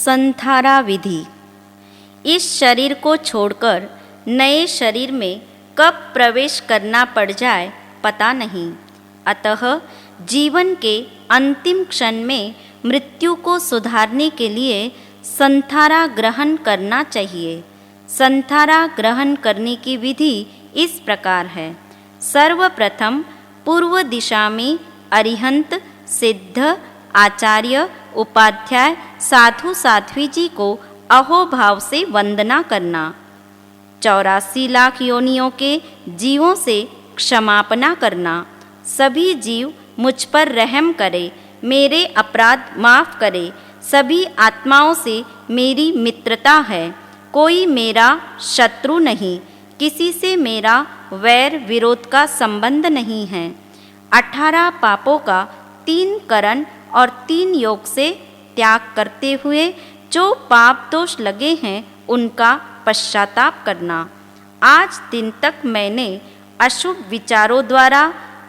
संथारा विधि। इस शरीर को छोड़कर नए शरीर में कब प्रवेश करना पड़ जाए पता नहीं, अतः जीवन के अंतिम क्षण में मृत्यु को सुधारने के लिए संथारा ग्रहण करना चाहिए। संथारा ग्रहण करने की विधि इस प्रकार है। सर्वप्रथम पूर्व दिशा में अरिहंत, सिद्ध, आचार्य, उपाध्याय, साधु साध्वी जी को अहोभाव से वंदना करना। 84 लाख योनियों के जीवों से क्षमापना करना। सभी जीव मुझ पर रहम करे, मेरे अपराध माफ करे। सभी आत्माओं से मेरी मित्रता है, कोई मेरा शत्रु नहीं, किसी से मेरा वैर विरोध का संबंध नहीं है। 18 पापों का 3 करण और 3 योग से त्याग करते हुए जो पाप दोष लगे हैं उनका पश्चाताप करना। आज दिन तक मैंने अशुभ विचारों द्वारा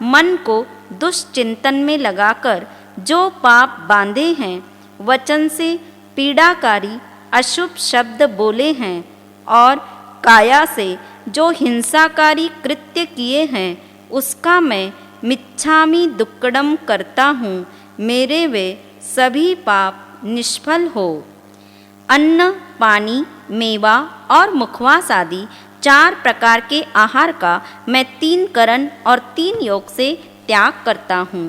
मन को दुष्चिंतन में लगाकर जो पाप बांधे हैं, वचन से पीड़ाकारी अशुभ शब्द बोले हैं और काया से जो हिंसाकारी कृत्य किए हैं, उसका मैं मिच्छामि दुक्कडम करता हूँ। मेरे वे सभी पाप निष्फल हो। अन्न, पानी, मेवा और मुखवास आदि 4 प्रकार के आहार का मैं 3 करण और 3 योग से त्याग करता हूँ।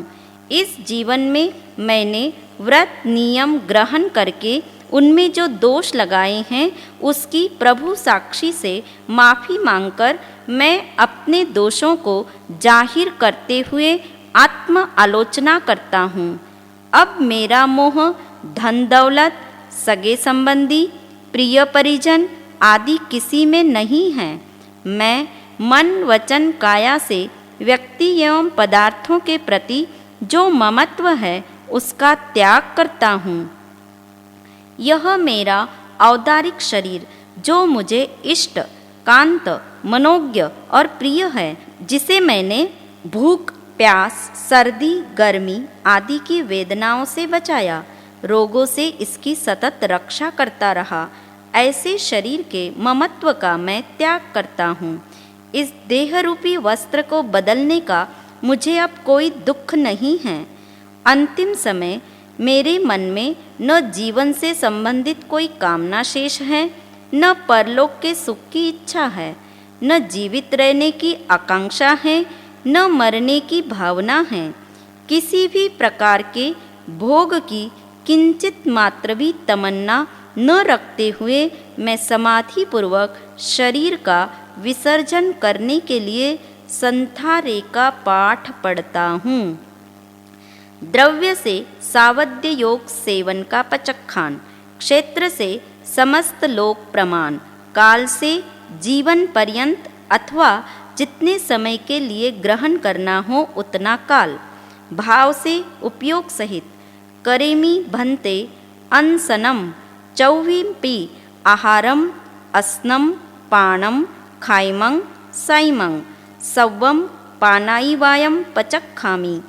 इस जीवन में मैंने व्रत नियम ग्रहण करके उनमें जो दोष लगाए हैं उसकी प्रभु साक्षी से माफ़ी मांगकर मैं अपने दोषों को जाहिर करते हुए आत्म आलोचना करता हूँ। अब मेरा मोह धन दौलत, सगे संबंधी, प्रिय परिजन आदि किसी में नहीं है। मैं मन वचन काया से व्यक्ति एवं पदार्थों के प्रति जो ममत्व है उसका त्याग करता हूँ। यह मेरा औदारिक शरीर जो मुझे इष्ट, कांत, मनोज्ञ और प्रिय है, जिसे मैंने भूख, प्यास, सर्दी, गर्मी आदि की वेदनाओं से बचाया, रोगों से इसकी सतत रक्षा करता रहा, ऐसे शरीर के ममत्व का मैं त्याग करता हूँ। इस देह रूपी वस्त्र को बदलने का मुझे अब कोई दुख नहीं है। अंतिम समय मेरे मन में न जीवन से संबंधित कोई कामना शेष है, न परलोक के सुख की इच्छा है, न जीवित रहने की आकांक्षा है, न मरने की भावना है। किसी भी प्रकार के भोग की किंचित मात्र भी तमन्ना न रखते हुए मैं समाधि पूर्वक शरीर का विसर्जन करने के लिए संथारे का पाठ पढ़ता हूँ। द्रव्य से सावध्य योग सेवन का पचक्खान, क्षेत्र से समस्त लोक प्रमाण, काल से जीवन पर्यंत अथवा जितने समय के लिए ग्रहण करना हो उतना काल, भाव से उपयोग सहित करेमी भन्ते अनसनम चौवीपि आहारम अस्नम पाणम खाइमं साइमं सव्वम पानाइवायम पचक्खामि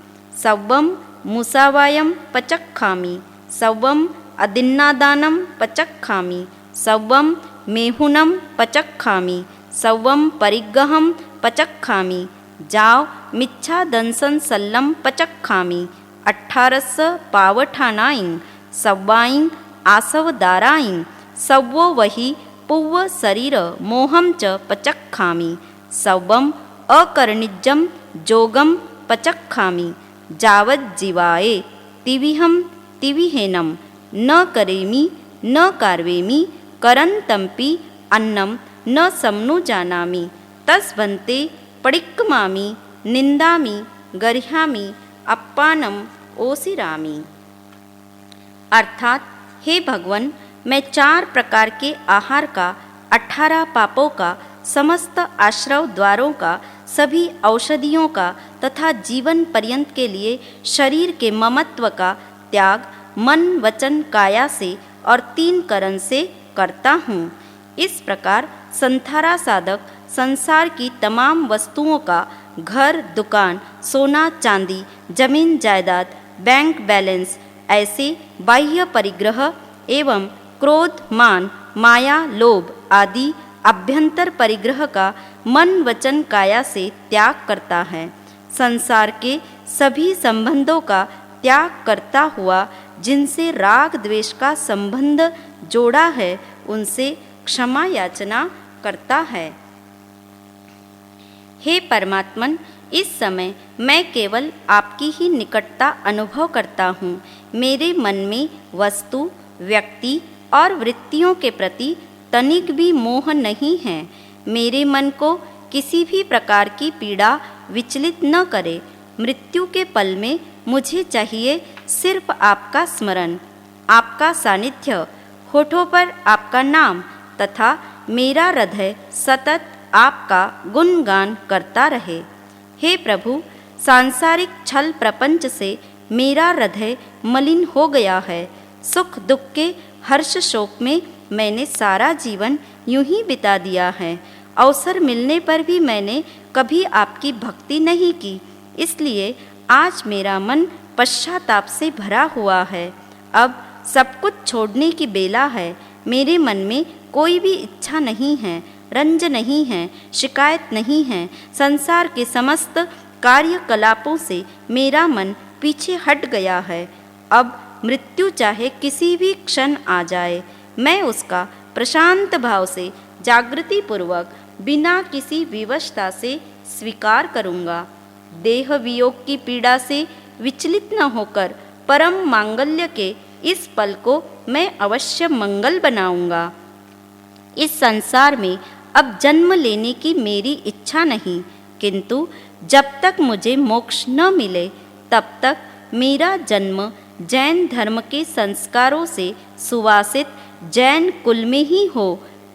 सव्वम मुसावायम पचक्खामि सव्वम अदिन्नादानम पचक्खामि सव्वम मेहुनम पचक्खामि सव्वम परिग्रहम पचक्खामि जाव मिच्छा दंसन सल्लम पचक्खामि 18 पावठानाइं सव्वाइं आसवदाराइं सव्वो वही पुव्व शरीर मोहम च पचक्खामि सव्वम अकर्णिजम जोगम पचक्खामि जावज्जीवाये तिविहम तिविहेनम न करेमि न कार्वेमि करन्तमपि अन्नम न समनु जानामि तस्भन्ते पडिक्कमामि निन्दामि गर्ह्यामि अप्पानम ओसिरामि। अर्थात हे भगवान, मैं 4 प्रकार के आहार का, 18 पापों का, समस्त आश्रव द्वारों का, सभी औषधियों का तथा जीवन पर्यंत के लिए शरीर के ममत्व का त्याग मन वचन काया से और 3 करण से करता हूँ। इस प्रकार संथारा साधक संसार की तमाम वस्तुओं का, घर दुकान, सोना चांदी, जमीन जायदाद, बैंक बैलेंस, ऐसे बाह्य परिग्रह एवं क्रोध, मान, माया, लोभ आदि अभ्यंतर परिग्रह का मन वचन काया से त्याग करता है। संसार के सभी संबंधों का त्याग करता हुआ जिनसे राग द्वेष का संबंध जोड़ा है उनसे क्षमा याचना करता है। हे परमात्मन, इस समय मैं केवल आपकी ही निकटता अनुभव करता हूँ। मेरे मन में वस्तु, व्यक्ति और वृत्तियों के प्रति तनिक भी मोह नहीं है। मेरे मन को किसी भी प्रकार की पीड़ा विचलित न करे। मृत्यु के पल में मुझे चाहिए सिर्फ आपका स्मरण, आपका सानिध्य, होठों पर आपका नाम तथा मेरा हृदय सतत आपका गुणगान करता रहे। हे प्रभु, सांसारिक छल प्रपंच से मेरा हृदय मलिन हो गया है। सुख दुख के हर्ष शोक में मैंने सारा जीवन यूं ही बिता दिया है। अवसर मिलने पर भी मैंने कभी आपकी भक्ति नहीं की, इसलिए आज मेरा मन पश्चाताप से भरा हुआ है। अब सब कुछ छोड़ने की बेला है। मेरे मन में कोई भी इच्छा नहीं है, रंज नहीं है, शिकायत नहीं है। संसार के समस्त कार्यकलापों से मेरा मन पीछे हट गया है। अब मृत्यु चाहे किसी भी क्षण आ जाए, मैं उसका प्रशांत भाव से जागृति पूर्वक बिना किसी विवशता से स्वीकार करूँगा। देह वियोग की पीड़ा से विचलित न होकर परम मांगल्य के इस पल को मैं अवश्य मंगल बनाऊंगा। इस संसार में अब जन्म लेने की मेरी इच्छा नहीं, किंतु जब तक मुझे मोक्ष न मिले तब तक मेरा जन्म जैन धर्म के संस्कारों से सुवासित जैन कुल में ही हो,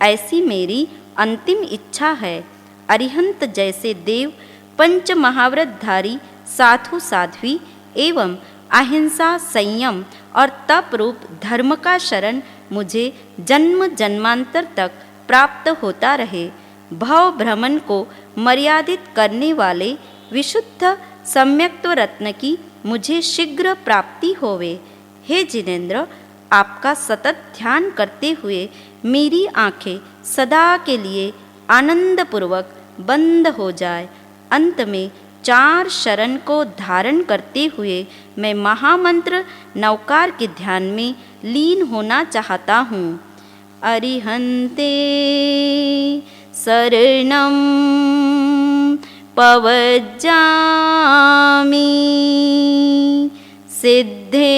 ऐसी मेरी अंतिम इच्छा है। अरिहंत जैसे देव, पंच महाव्रतधारी साधु साध्वी एवं अहिंसा, संयम और तप रूप धर्म का शरण मुझे जन्म जन्मांतर तक प्राप्त होता रहे। भव भ्रमण को मर्यादित करने वाले विशुद्ध सम्यक्त्व रत्न की मुझे शीघ्र प्राप्ति होवे। हे जिनेन्द्र, आपका सतत ध्यान करते हुए मेरी आँखें सदा के लिए आनंदपूर्वक बंद हो जाए। अंत में 4 शरण को धारण करते हुए मैं महामंत्र नवकार के ध्यान में लीन होना चाहता हूँ। अरिहन्ते शरणं पवज्जामि, सिद्धे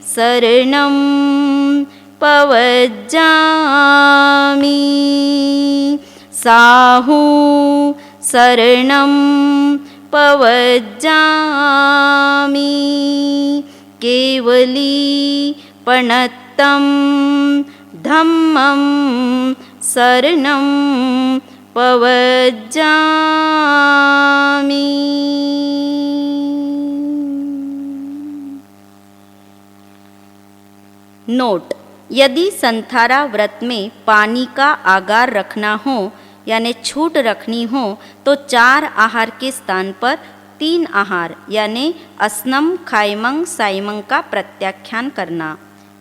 शरणं पवज्जामि, साहू शरणं पवज्जामि, केवली पणत्तं धम्मं शरणं पवज्जामि। नोट: यदि संथारा व्रत में पानी का आगार रखना हो यानी छूट रखनी हो तो 4 आहार के स्थान पर 3 आहार यानी अस्नम, खायमंग, साइमंग का प्रत्याख्यान करना।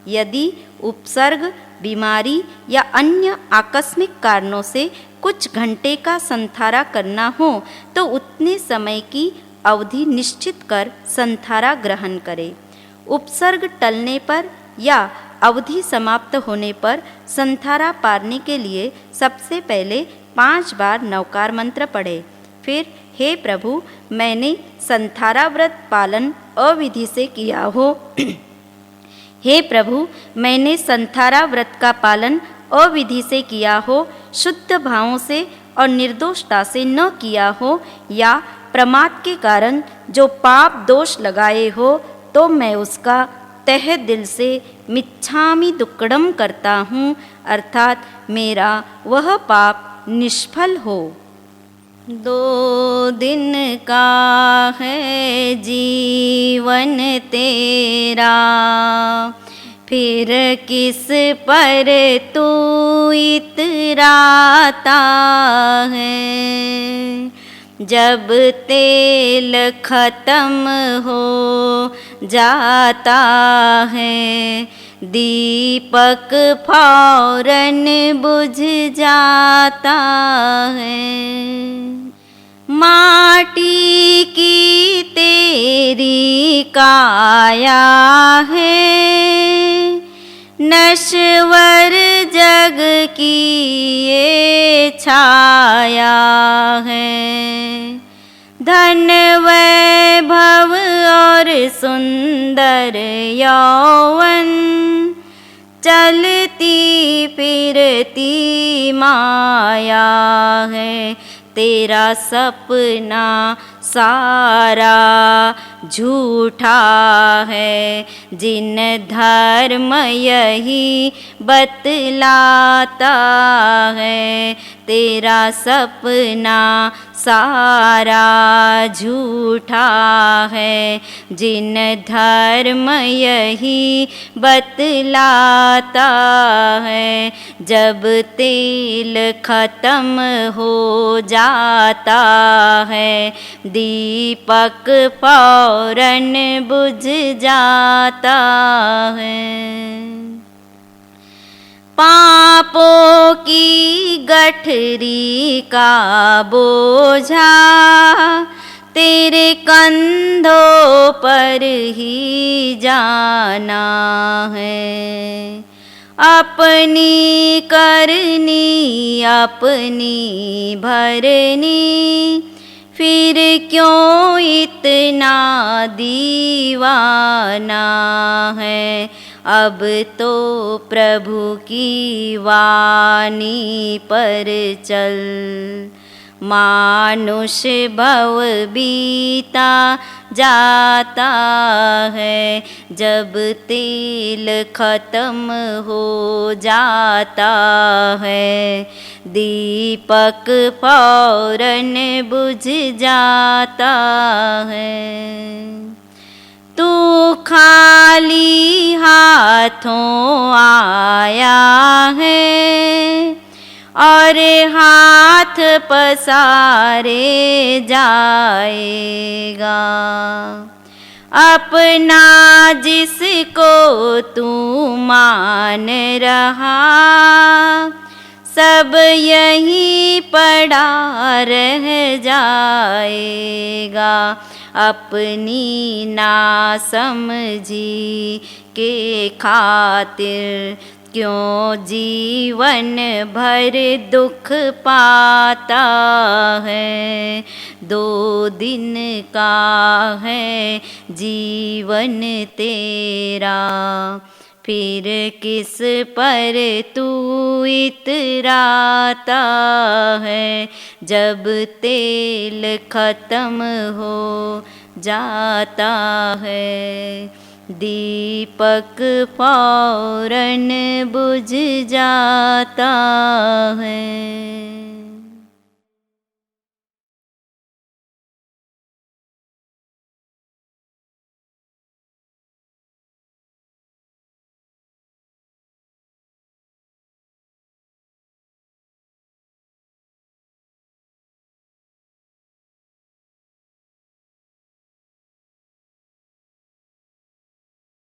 यदि उपसर्ग, बीमारी या अन्य आकस्मिक कारणों से कुछ घंटे का संथारा करना हो तो उतने समय की अवधि निश्चित कर संथारा ग्रहण करें। उपसर्ग टलने पर या अवधि समाप्त होने पर संथारा पारने के लिए सबसे पहले 5 बार नवकार मंत्र पढ़े। फिर हे प्रभु, मैंने संथारा व्रत पालन अविधि से किया हो हे प्रभु, मैंने संथारा व्रत का पालन अविधि से किया हो, शुद्ध भावों से और निर्दोषता से न किया हो या प्रमाद के कारण जो पाप दोष लगाए हो तो मैं उसका तहे दिल से मिच्छामि दुक्कडम करता हूँ, अर्थात मेरा वह पाप निष्फल हो। 2 दिन का है जीवन तेरा, फिर किस पर तू इतराता है। जब तेल खत्म हो जाता है दीपक फौरन बुझ जाता है। माटी की तेरी काया है, नश्वर जग की ये छाया है। धन वैभव और सुंदर यौवन, चलती फिरती माया है। तेरा सपना सारा झूठा है, जिन धर्म यही बतलाता है। तेरा सपना सारा झूठा है, जिन धर्म यही बतलाता है। जब तेल खत्म हो जाता है, दीपक फौरन बुझ जाता है। पापों की गठरी का बोझा तेरे कंधों पर ही जाना है। अपनी करनी अपनी भरनी, फिर क्यों इतना दीवाना है। अब तो प्रभु की वाणी पर चल, मानुष भव बीता जाता है। जब तेल खत्म हो जाता है, दीपक फौरन बुझ जाता है। तू खाली हाथों आया है, और हाथ पसारे जाएगा। अपना जिसको तू मान रहा, सब यहीं पड़ा रह जाएगा। अपनी नासमझी के खातिर क्यों जीवन भर दुख पाता है। 2 दिन का है जीवन तेरा, फिर किस पर तू इतराता है। जब तेल खत्म हो जाता है, दीपक फौरन बुझ जाता है।